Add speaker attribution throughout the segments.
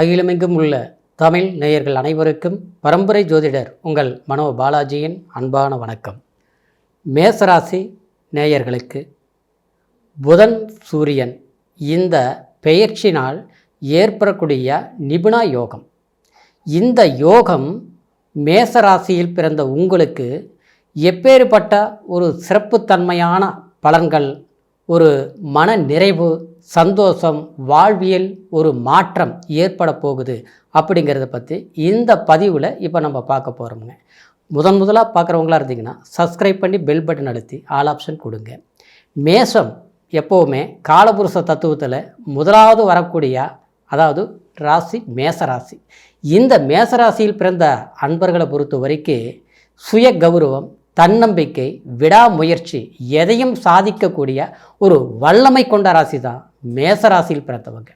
Speaker 1: அகிலமெங்கும் உள்ள தமிழ் நேயர்கள் அனைவருக்கும் பரம்பரை ஜோதிடர் உங்கள் மனோ பாலாஜியின் அன்பான வணக்கம். மேசராசி நேயர்களுக்கு புதன் சூரியன் இந்த பெயர்ச்சினால் ஏற்படக்கூடிய நிபுணா யோகம். இந்த யோகம் மேசராசியில் பிறந்த உங்களுக்கு எப்பேற்பட்ட ஒரு சிறப்புத்தன்மையான பலன்கள், ஒரு மன நிறைவு, சந்தோஷம், வாழ்வியல் ஒரு மாற்றம் ஏற்பட போகுது அப்படிங்கிறத பற்றி இந்த பதிவில் இப்போ நம்ம பார்க்க போகிறோமுங்க. முதலாக பார்க்குறவங்களா இருந்தீங்கன்னா சப்ஸ்கிரைப் பண்ணி பெல் பட்டன் அழுத்தி ஆல் ஆப்ஷன் கொடுங்க. மேஷம் எப்போவுமே காலபுருஷ தத்துவத்தில் முதலாவது வரக்கூடிய ராசி மேசராசி. இந்த மேசராசியில் பிறந்த அன்பர்களை பொறுத்த வரைக்கும் சுய கௌரவம், தன்னம்பிக்கை, விடாமுயற்சி, எதையும் சாதிக்கக்கூடிய ஒரு வல்லமை கொண்ட ராசி தான் மேசராசியில் பிறந்தவங்க.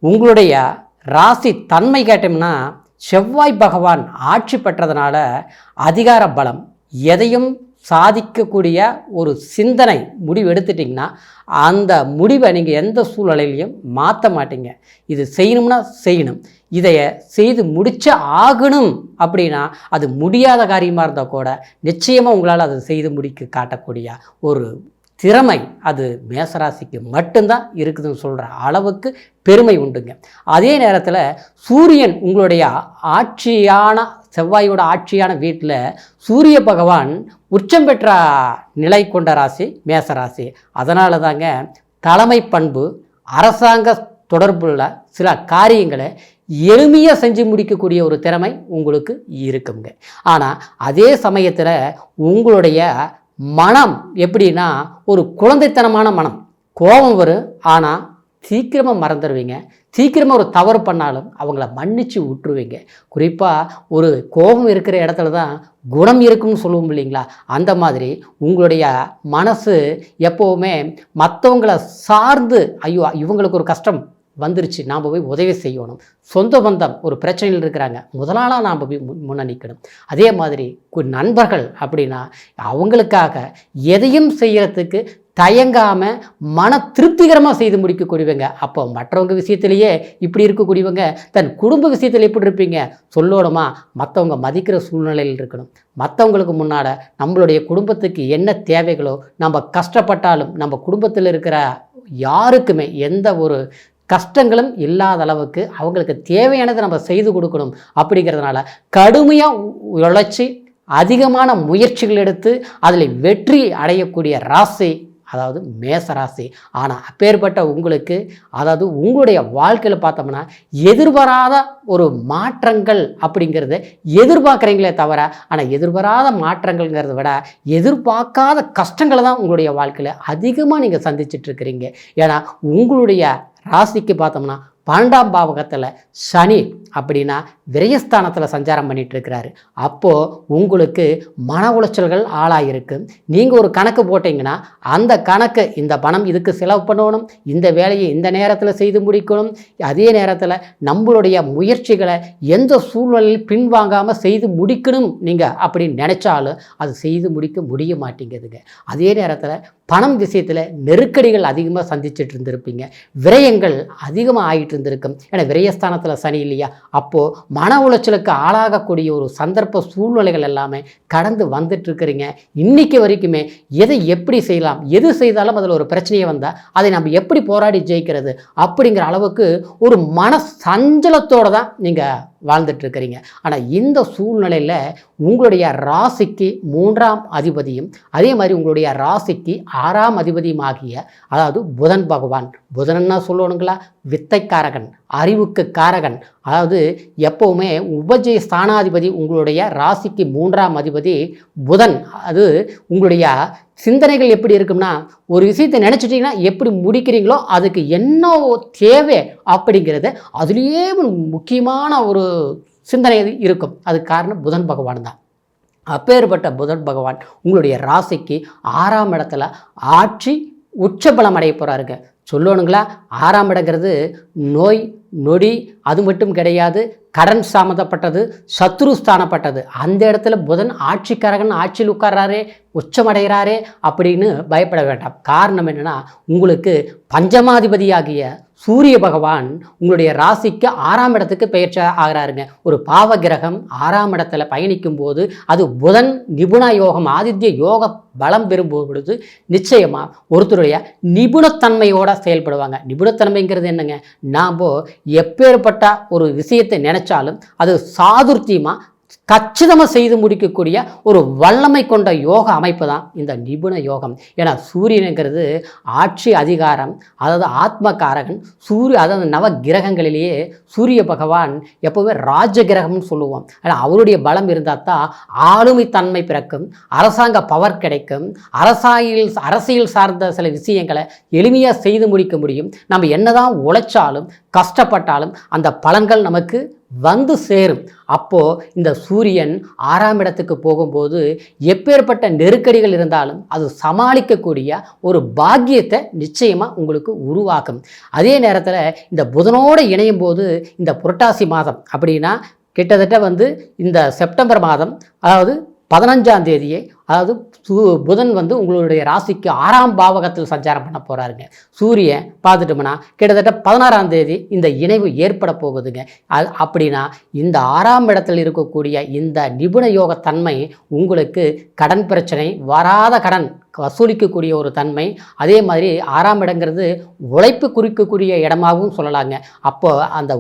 Speaker 1: உங்களுடைய ராசி தன்மை கேட்டோம்னா செவ்வாய் பகவான் ஆட்சி பெற்றதுனால அதிகார பலம், எதையும் சாதிக்கக்கூடிய ஒரு சிந்தனை முடிவு எடுத்துட்டிங்கன்னா அந்த முடிவை நீங்கள் எந்த சூழ்நிலையிலையும் மாற்ற மாட்டீங்க. இது செய்யணும்னா செய்யணும், இதைய செய்து முடிச்சு ஆகணும் அப்படின்னா அது முடியாத காரியமாக இருந்தால் கூட நிச்சயமாக உங்களால் அதை செய்து முடிக்க காட்டக்கூடிய ஒரு திறமை அது மேசராசிக்கு மட்டும்தான் இருக்குதுன்னு சொல்கிற அளவுக்கு பெருமை உண்டுங்க. அதே நேரத்தில் சூரியன் உங்களுடைய ஆட்சியான செவ்வாயோட ஆட்சியான வீட்டில் சூரிய பகவான் உச்சம் பெற்ற நிலை கொண்ட ராசி மேசராசி. அதனால தாங்க தலைமை பண்பு, அரசாங்க தொடர்புள்ள சில காரியங்களை எளிமையாக செஞ்சு முடிக்கக்கூடிய ஒரு திறமை உங்களுக்கு இருக்குங்க. ஆனால் அதே சமயத்தில் உங்களுடைய மனம் எப்படின்னா ஒரு குழந்தைத்தனமான மனம். கோபம் வரும், ஆனால் சீக்கிரமாக மறந்துடுவீங்க. சீக்கிரமாக ஒரு தவறு பண்ணாலும் அவங்கள மன்னிச்சு விட்டுருவீங்க. குறிப்பாக ஒரு கோபம் இருக்கிற இடத்துல தான் குணம் இருக்குன்னு சொல்லுவோம் இல்லைங்களா? அந்த மாதிரி உங்களுடைய மனசு எப்போவுமே மற்றவங்கள சார்ந்து, ஐயோ இவங்களுக்கு ஒரு கஷ்டம் வந்துருச்சு, நாம் போய் உதவி செய்யணும். சொந்த பந்தம் ஒரு பிரச்சனையில் இருக்கிறாங்க, முதலாளாக நாம் போய் முன்னணிக்கணும். அதே மாதிரி நண்பர்கள் அப்படின்னா அவங்களுக்காக எதையும் செய்கிறதுக்கு தயங்காமல் மன திருப்திகரமாக செய்து முடிக்கக்கூடியவங்க. அப்போ மற்றவங்க விஷயத்திலேயே இப்படி இருக்கக்கூடியவங்க தன் குடும்ப விஷயத்தில் எப்படி இருப்பீங்க சொல்லணுமா? மற்றவங்க மதிக்கிற சூழ்நிலையில் இருக்கணும். மற்றவங்களுக்கு முன்னால் நம்மளுடைய குடும்பத்துக்கு என்ன தேவைகளோ, நம்ம கஷ்டப்பட்டாலும் நம்ம குடும்பத்தில் இருக்கிற யாருக்குமே எந்த ஒரு கஷ்டங்களும் இல்லாத அளவுக்கு அவங்களுக்கு தேவையானதை நம்ம செய்து கொடுக்கணும். அப்படிங்கிறதுனால கடுமையாக உழைச்சி அதிகமான முயற்சிகள் எடுத்து அதில் வெற்றி அடையக்கூடிய ராசி மேசராசி. ஆனால் அப்பேற்பட்ட உங்களுக்கு உங்களுடைய வாழ்க்கையில் பார்த்தோம்னா எதிர்பாராத ஒரு மாற்றங்கள் அப்படிங்கிறத எதிர்பார்க்குறீங்களே தவிர, ஆனால் எதிர்பாராத மாற்றங்கள்ங்கிறத விட எதிர்பார்க்காத கஷ்டங்களை தான் உங்களுடைய வாழ்க்கையில் அதிகமாக நீங்கள் சந்திச்சிட்ருக்கிறீங்க. ஏன்னா உங்களுடைய ராசிக்கு பார்த்தோம்னா 12ஆம் பாவகத்தில் சனி அப்படின்னா விரயஸ்தானத்தில் சஞ்சாரம் பண்ணிகிட்ருக்கிறாரு. அப்போது உங்களுக்கு மன உளைச்சல்கள் ஆளாயிருக்கு. நீங்கள் ஒரு கணக்கு போட்டிங்கன்னா அந்த கணக்கு இந்த பணம் இதுக்கு செலவு பண்ணணும், இந்த வேலையை இந்த நேரத்தில் செய்து முடிக்கணும், அதே நேரத்தில் நம்மளுடைய முயற்சிகளை எந்த சூழ்நிலையில் பின்வாங்காமல் செய்து முடிக்கணும் நீங்கள் அப்படின்னு நினச்சாலும் அது செய்து முடிக்க முடிய மாட்டேங்குதுங்க. அதே நேரத்தில் பணம் விஷயத்தில் நெருக்கடிகள் அதிகமாக சந்திச்சுட்டு இருந்திருப்பீங்க, விரயங்கள் அதிகமாக ஆகிட்டு இருந்திருக்கும். ஏன்னா விரயஸ்தானத்தில் சனி இல்லையா? அப்போது மன உளைச்சலுக்கு ஆளாகக்கூடிய ஒரு சந்தர்ப்ப சூழ்நிலைகள் எல்லாமே கடந்து வந்துட்டுருக்கிறீங்க. இன்றைக்கி வரைக்குமே எதை எப்படி செய்யலாம், எது செய்தாலும் அதில் ஒரு பிரச்சனையை வந்தால் அதை நம்ம எப்படி போராடி ஜெயிக்கிறது அப்படிங்கிற அளவுக்கு ஒரு மன சஞ்சலத்தோடு தான் நீங்கள் வாழ்ந்துட்டுருக்கிறீங்க. ஆனால் இந்த சூழ்நிலையில் உங்களுடைய ராசிக்கு 3ஆம் அதிபதியும் அதே மாதிரி உங்களுடைய ராசிக்கு 6ஆம் அதிபதியும் ஆகிய புதன் பகவான், புதன்னா சொல்லணுங்களா, வித்தைக்காரகன், அறிவுக்கு காரகன், எப்போவுமே உபஜய ஸ்தானாதிபதி உங்களுடைய ராசிக்கு 3ஆம் அதிபதி புதன். அது உங்களுடைய சிந்தனைகள் எப்படி இருக்கும்னா, ஒரு விஷயத்தை நினச்சிட்டிங்கன்னா எப்படி முடிக்கிறீங்களோ அதுக்கு என்ன தேவை அப்படிங்கிறத அதுலேயே முக்கியமான ஒரு சிந்தனை இருக்கும். அதுக்கு காரணம் புதன் பகவான் தான். அப்பேற்பட்ட புதன் பகவான் உங்களுடைய ராசிக்கு 6ஆம் இடத்துல ஆட்சி உச்சபலம் அடைய போகிறாருங்க. சொல்லணுங்களா, 6ஆம் இடங்கிறது நோய் நொடி அது மட்டும் கிடையாது, கடன் சம்மந்தப்பட்டது, சத்ரு ஸ்தானப்பட்டது. அந்த இடத்துல புதன் ஆட்சிக்காரகன் ஆட்சியில் உட்கார்றாரே, உச்சமடைகிறாரே அப்படின்னு பயப்பட வேண்டாம். காரணம் என்னென்னா, உங்களுக்கு பஞ்சமாதிபதியாகிய சூரிய பகவான் உங்களுடைய ராசிக்கு 6ஆம் இடத்துக்கு பெயர்ச்சி ஆகிறாருங்க. ஒரு பாவ கிரகம் 6ஆம் இடத்துல பயணிக்கும் போது அது புதன் நிபுண யோகம் ஆதித்ய யோக பலம் பெறும் பொழுது நிச்சயமா ஒருத்தருடைய நிபுணத்தன்மையோட செயல்படுவாங்க. நிபுணத்தன்மைங்கிறது என்னங்க, நாம் எப்பேற்பட்ட ஒரு விஷயத்தை நினைச்சாலும் அது சாதுர்த்தியமா கச்சிதமாக செய்து முடிக்கக்கூடிய ஒரு வல்லமை கொண்ட யோக அமைப்பு தான் இந்த நிபுண யோகம். ஏன்னா சூரியனுங்கிறது ஆட்சி அதிகாரம், அதாவது ஆத்மகாரகன். அதாவது நவ கிரகங்களிலேயே சூரிய பகவான் எப்போவுமே ராஜ கிரகம்னு சொல்லுவோம். ஆனால் அவருடைய பலம் இருந்தால் தான் ஆளுமை தன்மை பிறக்கும், அரசாங்க பவர் கிடைக்கும், அரசியல் சார்ந்த சில விஷயங்களை எளிமையாக செய்து முடிக்க முடியும். நம்ம என்னதான் உழைச்சாலும் கஷ்டப்பட்டாலும் அந்த பலன்கள் நமக்கு வந்து சேரும். அப்போது இந்த சூரியன் 6ஆம் இடத்துக்கு போகும்போது எப்பேற்பட்ட நெருக்கடிகள் இருந்தாலும் அது சமாளிக்கக்கூடிய ஒரு பாக்கியத்தை நிச்சயமாக உங்களுக்கு உருவாக்கும். அதே நேரத்தில் இந்த புதனோடு இணையும் போது இந்த புரட்டாசி மாதம் அப்படின்னா கிட்டத்தட்ட இந்த செப்டம்பர் மாதம், அதாவது 15ஆம் தேதியே, அதாவது புதன் உங்களுடைய ராசிக்கு 6ஆம் பாவகத்தில் சஞ்சாரம் பண்ண போகிறாருங்க. சூரியன் பார்த்துட்டோம்னா கிட்டத்தட்ட 16ஆம் தேதி இந்த இணைவு ஏற்பட போகுதுங்க. அப்படின்னா இந்த 6ஆம் இடத்தில் இருக்கக்கூடிய இந்த நிபுண யோக தன்மை உங்களுக்கு கடன் பிரச்சனை, வராத கடன் வசூலிக்கக்கூடிய ஒரு தன்மை. அதே மாதிரி 6ஆம் இடங்கிறது உழைப்பு குறிக்கக்கூடிய இடமாகவும் சொல்லலாங்க. அப்போ அந்த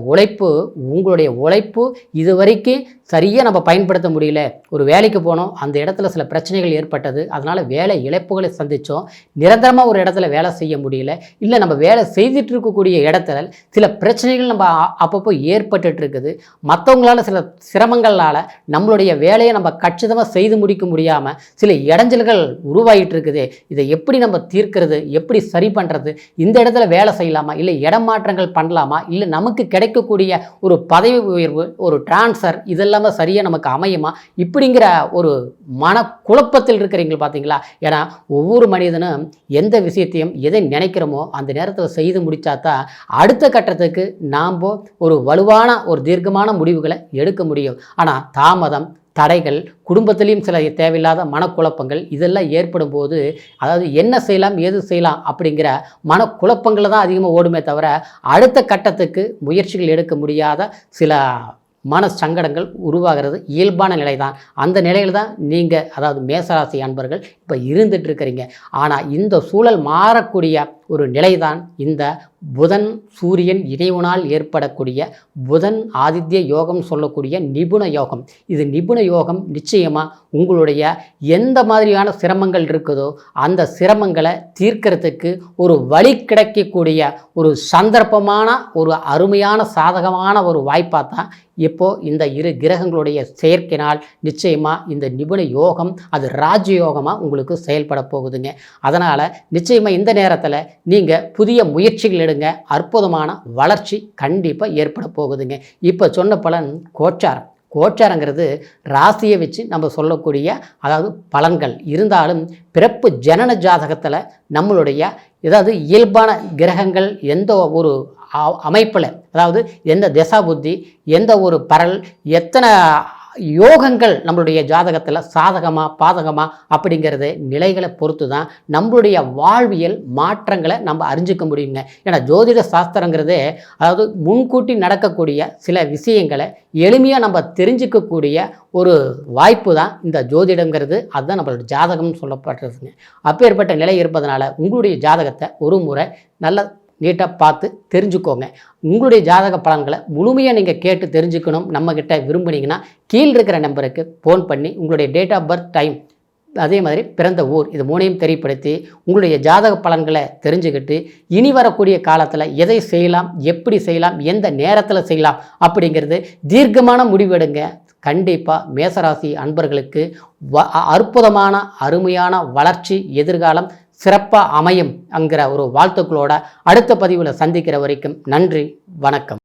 Speaker 1: உங்களுடைய உழைப்பு இதுவரைக்கும் சரியாக நம்ம பயன்படுத்த முடியல. ஒரு வேலைக்கு போனோம், அந்த இடத்துல சில பிரச்சனைகள் ஏற்பட்டது, அதனால் வேலை இழப்புகளை சந்தித்தோம். நிரந்தரமாக ஒரு இடத்துல வேலை செய்ய முடியல, இல்லை நம்ம வேலை செய்துட்டு இருக்கக்கூடிய இடத்துல சில பிரச்சனைகள் நம்ம அப்பப்போ ஏற்பட்டுட்டு இருக்குது. மற்றவங்களால சில சிரமங்களால் நம்மளுடைய வேலையை நம்ம கச்சிதமாக செய்து முடிக்க முடியாமல் சில இடைஞ்சல்கள் உருவாகிட்டு இருக்குது. இதை எப்படி நம்ம தீர்க்கிறது, எப்படி சரி பண்ணுறது, இந்த இடத்துல வேலை செய்யலாமா, இல்லை இடம் மாற்றங்கள் பண்ணலாமா, இல்லை நமக்கு கிடைக்கக்கூடிய ஒரு பதவி உயர்வு, ஒரு டிரான்ஸ்ஃபர், இதெல்லாமே சரியாக நமக்கு அமையுமா, இப்படிங்கிற ஒரு மன குழப்பத்தில் இருக்கிறீங்க பார்த்தீங்களா? ஏன்னா ஒவ்வொரு மனிதனும் எந்த விஷயத்தையும் எதை நினைக்கிறோமோ அந்த நேரத்தில் செய்து முடித்தாதான் அடுத்த கட்டத்துக்கு நாம் ஒரு வலுவான ஒரு தீர்க்கமான முடிவுகளை எடுக்க முடியும். ஆனால் தாமதம், தடைகள், குடும்பத்திலையும் சில தேவையில்லாத மனக்குழப்பங்கள் இதெல்லாம் ஏற்படும் போது, அதாவது என்ன செய்யலாம் ஏது செய்யலாம் அப்படிங்கிற மனக்குழப்பங்களை தான் அதிகமாக ஓடுமே தவிர அடுத்த கட்டத்துக்கு முயற்சிகள் எடுக்க முடியாத சில மன சங்கடங்கள் உருவாகிறது இயல்பான நிலை தான். அந்த நிலையில் தான் நீங்கள், அதாவது மேசராசி அன்பர்கள் இப்போ இருந்துட்டு இருக்கிறீங்க. ஆனால் இந்த சூழல் மாறக்கூடிய ஒரு நிலைதான் இந்த புதன் சூரியன் இணைவினால் ஏற்படக்கூடிய புதன் ஆதித்ய யோகம் சொல்லக்கூடிய நிபுண யோகம். இது நிபுண யோகம் நிச்சயமாக உங்களுடைய எந்த மாதிரியான சிரமங்கள் இருக்குதோ அந்த சிரமங்களை தீர்க்கறதுக்கு ஒரு வழி கிடைக்கக்கூடிய ஒரு சந்தர்ப்பமான ஒரு அருமையான சாதகமான ஒரு வாய்ப்பாக தான் இப்போது இந்த இரு கிரகங்களுடைய செயற்கையினால் நிச்சயமாக இந்த நிபுண யோகம் அது ராஜயோகமாக உங்களுக்கு செயல்பட போகுதுங்க. அதனால் நிச்சயமாக இந்த நேரத்தில் நீங்கள் புதிய முயற்சிகள் எடுங்க, அற்புதமான வளர்ச்சி கண்டிப்பாக ஏற்பட போகுதுங்க. இப்போ சொன்ன பலன் கோச்சாரங்கிறது ராசியை வச்சு நம்ம சொல்லக்கூடிய அதாவது பலன்கள் இருந்தாலும் பிறப்பு ஜனன ஜாதகத்தில் நம்மளுடைய ஏதாவது இயல்பான கிரகங்கள் எந்த ஒரு அமைப்பில், அதாவது எந்த திசா புத்தி, எந்த ஒரு பரல், எத்தனை யோகங்கள் நம்மளுடைய ஜாதகத்தில் சாதகமா பாதகமா அப்படிங்கிறது நிலைகளை பொறுத்து தான் நம்மளுடைய வாழ்வியல் மாற்றங்களை நம்ம அறிஞ்சிக்க முடியுங்க. ஏன்னா ஜோதிட சாஸ்திரங்கிறதே அதாவது முன்கூட்டி நடக்கக்கூடிய சில விஷயங்களை எளிமையாக நம்ம தெரிஞ்சிக்கக்கூடிய ஒரு வாய்ப்பு தான் இந்த ஜோதிடங்கிறது. அதுதான் நம்மளோட ஜாதகம்னு சொல்லப்படுறதுங்க. அப்பேற்பட்ட நிலை இருப்பதனால உங்களுடைய ஜாதகத்தை ஒரு முறை நல்ல நீட்டாக பார்த்து தெரிஞ்சுக்கோங்க. உங்களுடைய ஜாதக பலன்களை முழுமையாக நீங்கள் கேட்டு தெரிஞ்சுக்கணும் நம்மக்கிட்ட விரும்புனீங்கன்னா கீழ் இருக்கிற நம்பருக்கு ஃபோன் பண்ணி உங்களுடைய டேட் ஆஃப் பர்த், டைம், அதே மாதிரி பிறந்த ஊர், இது மூணையும் தெரியப்படுத்தி உங்களுடைய ஜாதக பலன்களை தெரிஞ்சுக்கிட்டு இனி வரக்கூடிய காலத்தில் எதை செய்யலாம், எப்படி செய்யலாம், எந்த நேரத்தில் செய்யலாம் அப்படிங்கிறது தீர்க்கமான முடிவெடுங்க. கண்டிப்பாக மேசராசி அன்பர்களுக்கு அற்புதமான அருமையான வளர்ச்சி எதிர்காலம் சிறப்பாக அமையும் என்கிற ஒரு வாழ்த்துக்களோட அடுத்த பதிவில் சந்திக்கிற வரைக்கும் நன்றி, வணக்கம்.